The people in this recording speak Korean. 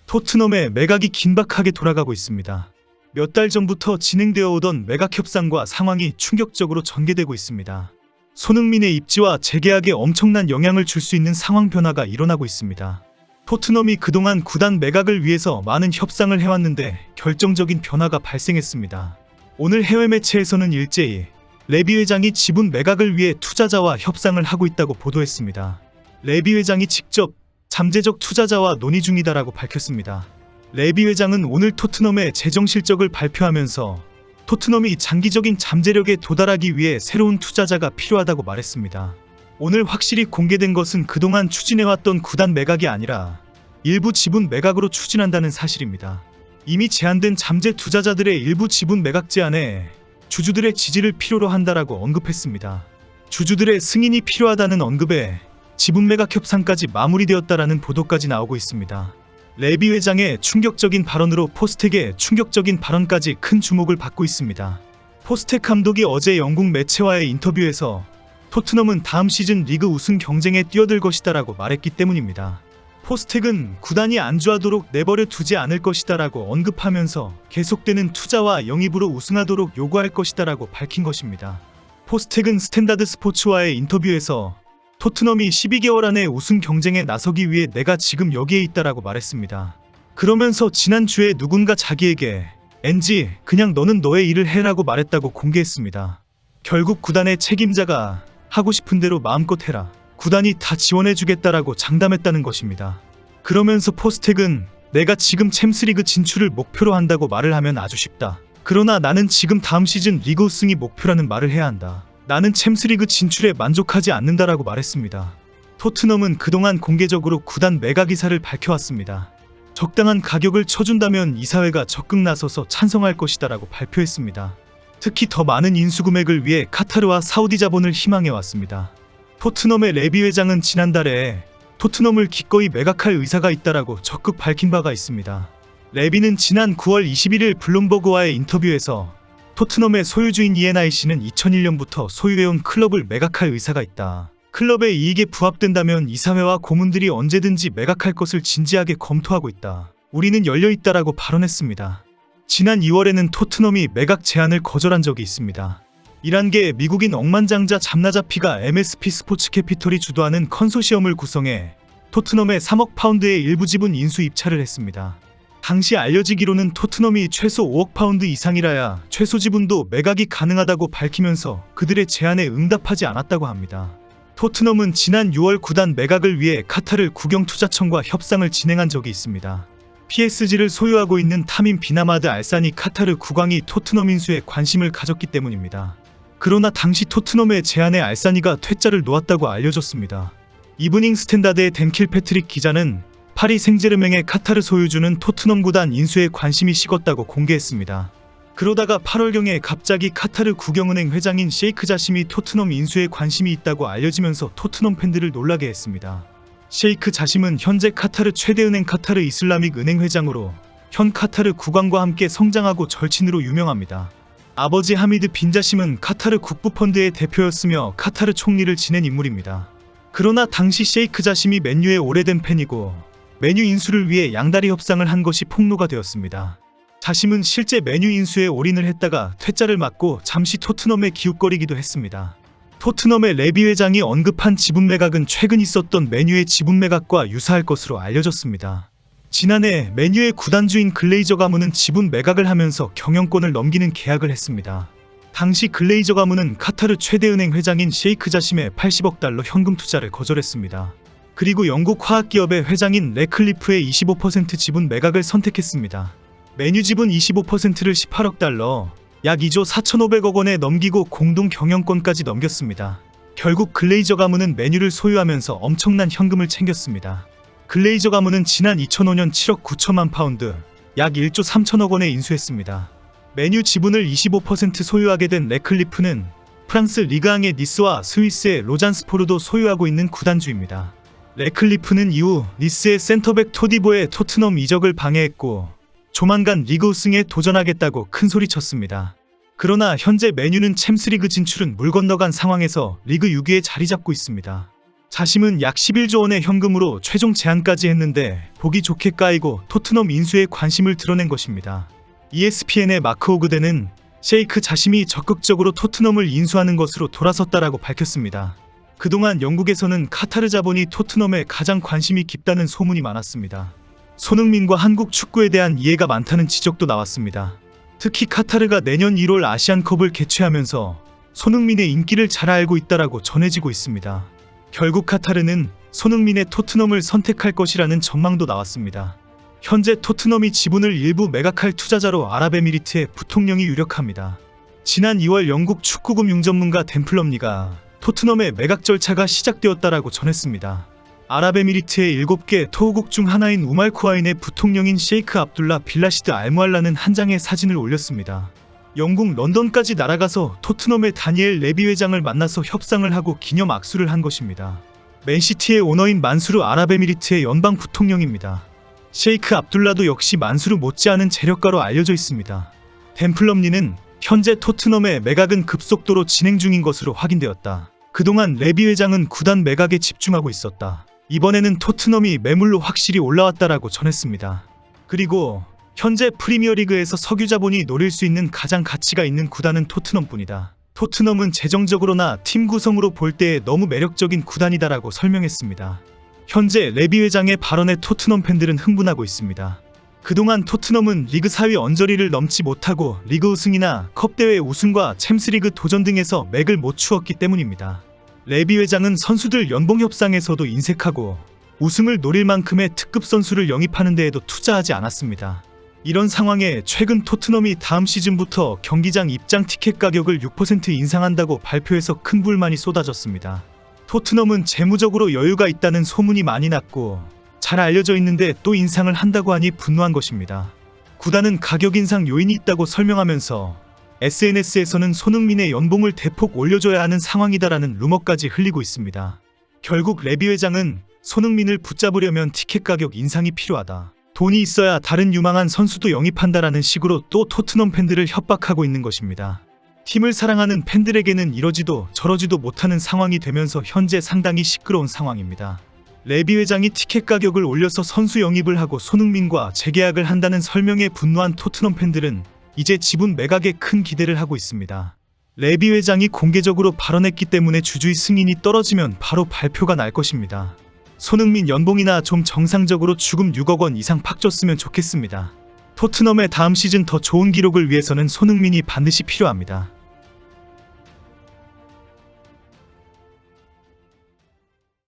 토트넘의 매각이 긴박하게 돌아가고 있습니다. 몇 달 전부터 진행되어 오던 매각 협상과 상황이 충격적으로 전개되고 있습니다. 손흥민의 입지와 재계약에 엄청난 영향을 줄 수 있는 상황 변화가 일어나고 있습니다. 토트넘이 그동안 구단 매각을 위해서 많은 협상을 해왔는데 결정적인 변화가 발생했습니다. 오늘 해외 매체에서는 일제히 레비 회장이 지분 매각을 위해 투자자와 협상을 하고 있다고 보도했습니다. 레비 회장이 직접 잠재적 투자자와 논의 중이다라고 밝혔습니다. 레비 회장은 오늘 토트넘의 재정 실적을 발표하면서 토트넘이 장기적인 잠재력에 도달하기 위해 새로운 투자자가 필요하다고 말했습니다. 오늘 확실히 공개된 것은 그동안 추진해왔던 구단 매각이 아니라 일부 지분 매각으로 추진한다는 사실입니다. 이미 제한된 잠재 투자자들의 일부 지분 매각 제안에 주주들의 지지를 필요로 한다라고 언급했습니다. 주주들의 승인이 필요하다는 언급에 지분 매각 협상까지 마무리되었다라는 보도까지 나오고 있습니다. 레비 회장의 충격적인 발언으로 포스텍의 충격적인 발언까지 큰 주목을 받고 있습니다. 포스텍 감독이 어제 영국 매체와의 인터뷰에서 토트넘은 다음 시즌 리그 우승 경쟁에 뛰어들 것이다라고 말했기 때문입니다. 포스텍은 구단이 안주하도록 내버려 두지 않을 것이다라고 언급하면서 계속되는 투자와 영입으로 우승하도록 요구할 것이다라고 밝힌 것입니다. 포스텍은 스탠다드 스포츠와의 인터뷰에서 토트넘이 12개월 안에 우승 경쟁에 나서기 위해 내가 지금 여기에 있다라고 말했습니다. 그러면서 지난주에 누군가 자기에게 NG 그냥 너는 너의 일을 해라고 말했다고 공개했습니다. 결국 구단의 책임자가 하고 싶은 대로 마음껏 해라. 구단이 다 지원해주겠다라고 장담했다는 것입니다. 그러면서 포스텍은 내가 지금 챔스리그 진출을 목표로 한다고 말을 하면 아주 쉽다. 그러나 나는 지금 다음 시즌 리그 우승이 목표라는 말을 해야 한다. 나는 챔스리그 진출에 만족하지 않는다라고 말했습니다. 토트넘은 그동안 공개적으로 구단 매각 의사를 밝혀왔습니다. 적당한 가격을 쳐준다면 이사회가 적극 나서서 찬성할 것이다라고 발표했습니다. 특히 더 많은 인수금액을 위해 카타르와 사우디 자본을 희망해왔습니다. 토트넘의 레비 회장은 지난달에 토트넘을 기꺼이 매각할 의사가 있다라고 적극 밝힌 바가 있습니다. 레비는 지난 9월 21일 블룸버그와의 인터뷰에서 토트넘의 소유주인 ENIC는 2001년부터 소유해온 클럽을 매각할 의사가 있다. 클럽의 이익에 부합된다면 이사회와 고문들이 언제든지 매각할 것을 진지하게 검토하고 있다. 우리는 열려있다라고 발언했습니다. 지난 2월에는 토트넘이 매각 제안을 거절한 적이 있습니다. 이란계의 미국인 억만장자 잠나자피가 MSP 스포츠 캐피털이 주도하는 컨소시엄을 구성해 토트넘의 3억 파운드의 일부 지분 인수 입찰을 했습니다. 당시 알려지기로는 토트넘이 최소 5억 파운드 이상이라야 최소 지분도 매각이 가능하다고 밝히면서 그들의 제안에 응답하지 않았다고 합니다. 토트넘은 지난 6월 구단 매각을 위해 카타르 국영투자청과 협상을 진행한 적이 있습니다. PSG를 소유하고 있는 타민 비나마드 알산이 카타르 국왕이 토트넘 인수에 관심을 가졌기 때문입니다. 그러나 당시 토트넘의 제안에 알사니가 퇴짜를 놓았다고 알려졌습니다. 이브닝 스탠다드의 댄 킬패트릭 기자는 파리 생제르맹의 카타르 소유주는 토트넘 구단 인수에 관심이 식었다고 공개했습니다. 그러다가 8월경에 갑자기 카타르 국영은행 회장인 셰이크 자심이 토트넘 인수에 관심이 있다고 알려지면서 토트넘 팬들을 놀라게 했습니다. 셰이크 자심은 현재 카타르 최대 은행 카타르 이슬라믹 은행 회장으로 현 카타르 국왕과 함께 성장하고 절친으로 유명합니다. 아버지 하미드 빈 자심은 카타르 국부펀드의 대표였으며 카타르 총리를 지낸 인물입니다. 그러나 당시 셰이크 자심이 맨유의 오래된 팬이고 맨유 인수를 위해 양다리 협상을 한 것이 폭로가 되었습니다. 자심은 실제 맨유 인수에 올인을 했다가 퇴짜를 맞고 잠시 토트넘에 기웃거리기도 했습니다. 토트넘의 레비 회장이 언급한 지분 매각은 최근 있었던 맨유의 지분 매각과 유사할 것으로 알려졌습니다. 지난해 맨유의 구단주인 글레이저 가문은 지분 매각을 하면서 경영권을 넘기는 계약을 했습니다. 당시 글레이저 가문은 카타르 최대은행 회장인 셰이크 자심의 80억 달러 현금 투자를 거절했습니다. 그리고 영국 화학기업의 회장인 레클리프의 25% 지분 매각을 선택했습니다. 맨유 지분 25%를 18억 달러, 약 2조 4,500억 원에 넘기고 공동 경영권까지 넘겼습니다. 결국 글레이저 가문은 맨유를 소유하면서 엄청난 현금을 챙겼습니다. 글레이저 가문은 지난 2005년 7억 9천만 파운드, 약 1조 3천억 원에 인수했습니다. 맨유 지분을 25% 소유하게 된 레클리프는 프랑스 리그앙의 니스와 스위스의 로잔스포르도 소유하고 있는 구단주입니다. 레클리프는 이후 니스의 센터백 토디보의 토트넘 이적을 방해했고 조만간 리그 우승에 도전하겠다고 큰소리쳤습니다. 그러나 현재 맨유는 챔스리그 진출은 물 건너간 상황에서 리그 6위에 자리 잡고 있습니다. 자심은 약 11조 원의 현금으로 최종 제안까지 했는데 보기 좋게 까이고 토트넘 인수에 관심을 드러낸 것입니다. ESPN의 마크 오그덴은 셰이크 자심이 적극적으로 토트넘을 인수하는 것으로 돌아섰다라고 밝혔습니다. 그동안 영국에서는 카타르 자본이 토트넘에 가장 관심이 깊다는 소문이 많았습니다. 손흥민과 한국 축구에 대한 이해가 많다는 지적도 나왔습니다. 특히 카타르가 내년 1월 아시안컵을 개최하면서 손흥민의 인기를 잘 알고 있다라고 전해지고 있습니다. 결국 카타르는 손흥민의 토트넘을 선택할 것이라는 전망도 나왔습니다. 현재 토트넘이 지분을 일부 매각할 투자자로 아랍에미리트의 부통령이 유력합니다. 지난 2월 영국 축구금융 전문가 댐플럼리가 토트넘의 매각 절차가 시작되었다라고 전했습니다. 아랍에미리트의 7개 토호국 중 하나인 우말쿠아인의 부통령인 셰이크 압둘라 빌라시드 알무알라는 한 장의 사진을 올렸습니다. 영국 런던까지 날아가서 토트넘의 다니엘 레비 회장을 만나서 협상을 하고 기념 악수를 한 것입니다. 맨시티의 오너인 만수르 아랍에미리트의 연방 부통령입니다. 셰이크 압둘라도 역시 만수르 못지않은 재력가로 알려져 있습니다. 댐플럼리는 현재 토트넘의 매각은 급속도로 진행 중인 것으로 확인되었다. 그동안 레비 회장은 구단 매각에 집중하고 있었다. 이번에는 토트넘이 매물로 확실히 올라왔다라고 전했습니다. 그리고 현재 프리미어리그에서 석유 자본이 노릴 수 있는 가장 가치가 있는 구단은 토트넘뿐이다. 토트넘은 재정적으로나 팀 구성으로 볼 때에 너무 매력적인 구단이다라고 설명했습니다. 현재 레비 회장의 발언에 토트넘 팬들은 흥분하고 있습니다. 그동안 토트넘은 리그 4위 언저리를 넘지 못하고 리그 우승이나 컵대회 우승과 챔스리그 도전 등에서 맥을 못 추었기 때문입니다. 레비 회장은 선수들 연봉 협상에서도 인색하고 우승을 노릴 만큼의 특급 선수를 영입하는 데에도 투자하지 않았습니다. 이런 상황에 최근 토트넘이 다음 시즌부터 경기장 입장 티켓 가격을 6% 인상한다고 발표해서 큰 불만이 쏟아졌습니다. 토트넘은 재무적으로 여유가 있다는 소문이 많이 났고 잘 알려져 있는데 또 인상을 한다고 하니 분노한 것입니다. 구단은 가격 인상 요인이 있다고 설명하면서 SNS에서는 손흥민의 연봉을 대폭 올려줘야 하는 상황이다라는 루머까지 흘리고 있습니다. 결국 레비 회장은 손흥민을 붙잡으려면 티켓 가격 인상이 필요하다. 돈이 있어야 다른 유망한 선수도 영입한다라는 식으로 또 토트넘 팬들을 협박하고 있는 것입니다. 팀을 사랑하는 팬들에게는 이러지도 저러지도 못하는 상황이 되면서 현재 상당히 시끄러운 상황입니다. 레비 회장이 티켓 가격을 올려서 선수 영입을 하고 손흥민과 재계약을 한다는 설명에 분노한 토트넘 팬들은 이제 지분 매각에 큰 기대를 하고 있습니다. 레비 회장이 공개적으로 발언했기 때문에 주주의 승인이 떨어지면 바로 발표가 날 것입니다. 손흥민 연봉이나 좀 정상적으로 주금 6억 원 이상 팍 줬으면 좋겠습니다. 토트넘의 다음 시즌 더 좋은 기록을 위해서는 손흥민이 반드시 필요합니다.